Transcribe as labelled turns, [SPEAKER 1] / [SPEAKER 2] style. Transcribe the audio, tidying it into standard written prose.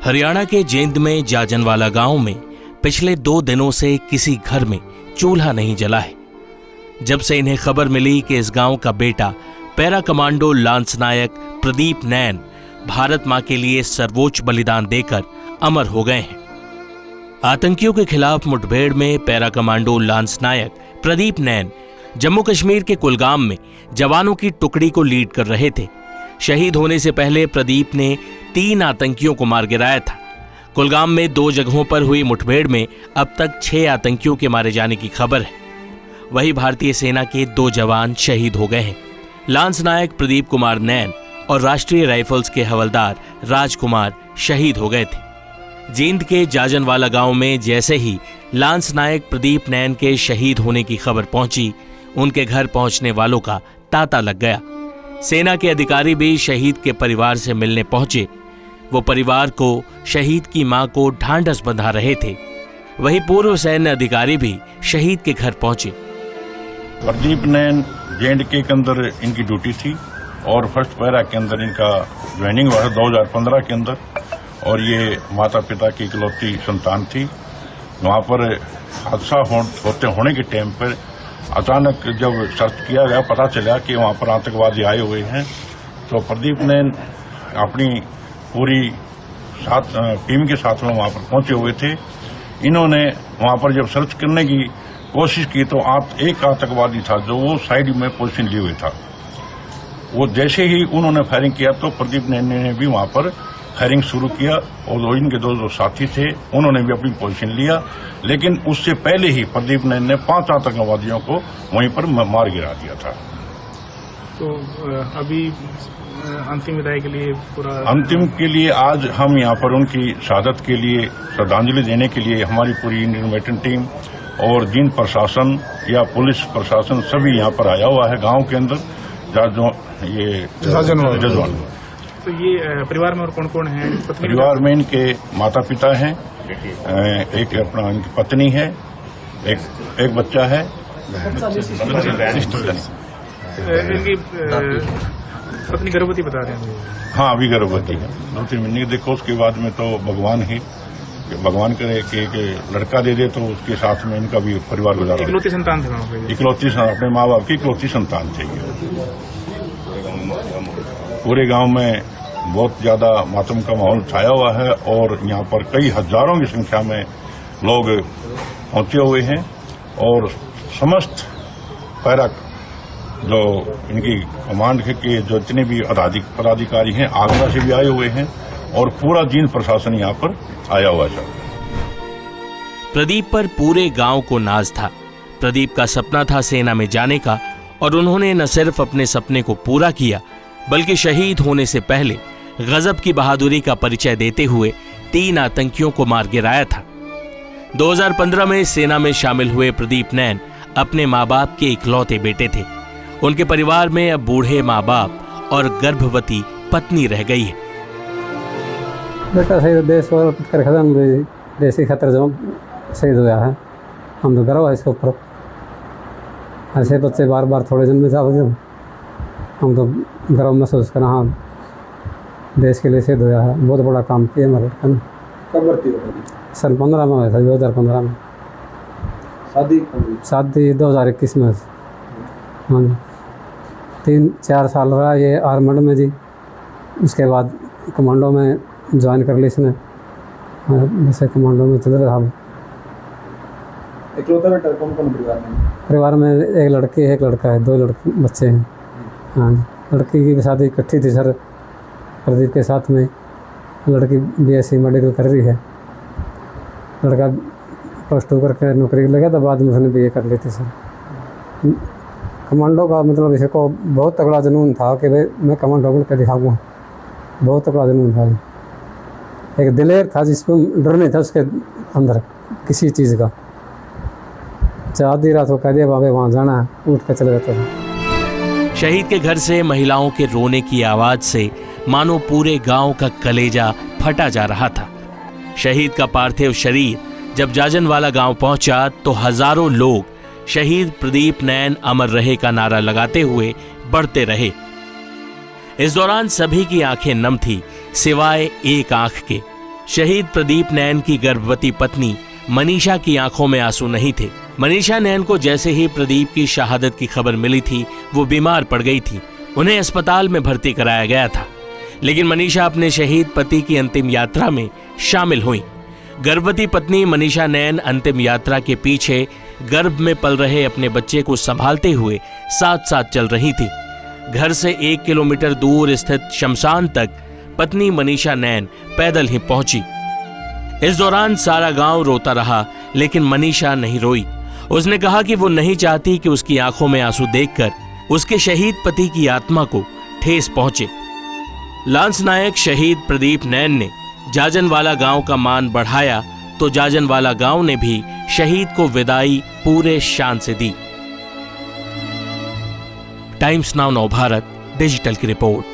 [SPEAKER 1] हरियाणा के जींद में जाजनवाला गांव में पिछले 2 दिनों से किसी घर में चूल्हा नहीं जला है। जब से इन्हें खबर मिली कि इस गांव का बेटा पैरा कमांडो लांस नायक प्रदीप नैन भारत मां के लिए सर्वोच्च बलिदान देकर अमर हो गए हैं। आतंकियों के खिलाफ मुठभेड़ में पैरा कमांडो लांस नायक प्रदीप नैन जम्मू कश्मीर के कुलगाम में जवानों की टुकड़ी को लीड कर रहे थे। शहीद होने से पहले प्रदीप ने 3 आतंकियों को मार गिराया था। कुलगाम में 2 जगहों पर हुई मुठभेड़ में अब तक 6 आतंकियों के मारे जाने की खबर है। वहीं भारतीय सेना के 2 जवान शहीद हो गए हैं। लांस नायक प्रदीप कुमार नैन और राष्ट्रीय राइफल्स के हवलदार राजकुमार शहीद हो गए थे। जींद के जाजनवाला गांव में जैसे ही लांस नायक प्रदीप नैन के शहीद होने की खबर पहुंची, उनके घर पहुंचने वालों का तांता लग गया। सेना के अधिकारी भी शहीद के परिवार से मिलने पहुंचे। वो परिवार को शहीद की मां को ढांढस बंधा रहे थे। वहीं पूर्व सैन्य अधिकारी भी शहीद के घर पहुंचे।
[SPEAKER 2] प्रदीप नैन J&K के अंदर इनकी ड्यूटी थी और फर्स्ट पैरा के अंदर इनका ज्वाइनिंग हुआ 2015 के अंदर, और ये माता पिता की इकलौती संतान थी। वहां पर हादसा होने के टाइम पर अचानक जब सर्च किया गया, पता चला कि वहां पर आतंकवादी आए हुए हैं। तो प्रदीप नैन अपनी पूरी टीम के साथ में वहां पर पहुंचे हुए थे। इन्होंने वहां पर जब सर्च करने की कोशिश की तो एक आतंकवादी था जो वो साइड में पोजीशन लिए हुए था। वो जैसे ही उन्होंने फायरिंग किया तो प्रदीप नैन ने भी वहां पर फायरिंग शुरू किया और इनके 2 साथी थे, उन्होंने भी अपनी पोजीशन लिया। लेकिन उससे पहले ही प्रदीप नैन ने 5 आतंकवादियों को वहीं पर मार गिरा दिया था।
[SPEAKER 3] तो अभी अंतिम विदाई के लिए
[SPEAKER 2] अंतिम के लिए आज हम यहाँ पर उनकी शहादत के लिए श्रद्धांजलि देने के लिए हमारी पूरी इंडियन टीम और जींद प्रशासन या पुलिस प्रशासन सभी यहाँ पर आया हुआ है गांव के अंदर। जजवान।
[SPEAKER 3] तो ये परिवार में और कौन कौन है?
[SPEAKER 2] परिवार में इनके माता पिता हैं, एक अपना इनकी पत्नी है, एक बच्चा है।
[SPEAKER 3] इनकी पत्नी गर्भवती बता रहे हैं?
[SPEAKER 2] हाँ, अभी गर्भवती है। 2-3 महीने। देखो उसके बाद में तो भगवान करे कि लड़का दे दे तो उसके साथ में इनका भी परिवार गुजारा।
[SPEAKER 3] इकलौती संतान थे वहाँ पे?
[SPEAKER 2] इकलौती, अपने माँ बाप की इकलौती संतान थे। पूरे गांव में बहुत ज्यादा मातम का माहौल छाया हुआ है और यहाँ पर कई हजारों की संख्या में लोग पहुंचे हुए हैं और समस्त पैरा जो इनकी कमांड के जो जितने भी पदाधिकारी हैं आगरा से भी आए हुए हैं और पूरा जींद प्रशासन यहाँ पर आया हुआ है।
[SPEAKER 1] प्रदीप पर पूरे गांव को नाज था। प्रदीप का सपना था सेना में जाने का और उन्होंने न सिर्फ अपने सपने को पूरा किया बल्कि शहीद होने से पहले गजब की बहादुरी का परिचय देते हुए 3 आतंकियों को मार गिराया था। 2015 में सेना में शामिल हुए प्रदीप नैन अपने माँ बाप के इकलौते बेटे थे। उनके परिवार में अब बूढ़े माँ बाप और गर्भवती पत्नी रह गई है।
[SPEAKER 4] बेटा शहीद देश देश की खतर जो शहीद हुआ है, हम तो गर्व है इसके ऊपर। ऐसे बच्चे बार बार थोड़े दिन में जाओ, हम तो गर्व महसूस करें। हाँ, देश के लिए शहीद हुआ है, बहुत बड़ा काम किया हमारे।
[SPEAKER 5] कब भर्ती हुआ?
[SPEAKER 4] सन 15 में हुआ था, 2015 में। शादी 2021 में। हाँ जी, 3-4 साल रहा ये आर्मड में जी। उसके बाद कमांडो में ज्वाइन कर ली इसने। जैसे कमांडो में चल रहा था।
[SPEAKER 5] इकलौता बेटा कौन परिवार में?
[SPEAKER 4] परिवार में एक लड़की है, एक लड़का है, 2 बच्चे हैं। हाँ जी, लड़की की शादी इकट्ठी थी सर प्रदीप के साथ में। लड़की BSc मेडिकल कर रही है, लड़का +2 करके नौकरी लगा था, बाद में उसने BA कर ली थी सर। कमांडो का मतलब इसको बहुत तगड़ा जुनून था कि भाई मैं कमांडो करके दिखाऊंगा। बहुत तगड़ा जुनून था, एक दिलेर था जिसको डर नहीं था उसके अंदर किसी चीज़ का। चाह दी रहा तो कह दिया बाबे वहाँ जाना है, उठ कर चले जाता था।
[SPEAKER 1] शहीद के घर से महिलाओं के रोने की आवाज से मानो पूरे गांव का कलेजा फटा जा रहा था। शहीद का पार्थिव शरीर जब जाजनवाला गांव पहुंचा तो हजारों लोग शहीद प्रदीप नैन अमर रहे का नारा लगाते हुए बढ़ते रहे। इस दौरान सभी की आंखें नम थी सिवाय एक आंख के। शहीद प्रदीप नैन की गर्भवती पत्नी मनीषा की आंखों में आंसू नहीं थे। मनीषा नैन को जैसे ही प्रदीप की शहादत की खबर मिली थी, वो बीमार पड़ गई थी। उन्हें अस्पताल में भर्ती कराया गया था, लेकिन मनीषा अपने शहीद पति की अंतिम यात्रा में शामिल हुई। गर्भवती पत्नी मनीषा नैन अंतिम यात्रा के पीछे गर्भ में पल रहे अपने बच्चे को संभालते हुए साथ साथ चल रही थी। घर से 1 किलोमीटर दूर स्थित शमशान तक पत्नी मनीषा नैन पैदल ही पहुंची। इस दौरान सारा गांव रोता रहा, लेकिन मनीषा नहीं रोई। उसने कहा कि वो नहीं चाहती कि उसकी आंखों में आंसू देखकर उसके शहीद पति की आत्मा को ठेस पहुंचे। लांस नायक शहीद प्रदीप नैन ने जाजनवाला गांव का मान बढ़ाया तो जाजनवाला गांव ने भी शहीद को विदाई पूरे शान से दी। टाइम्स नाउ नव भारत डिजिटल की रिपोर्ट।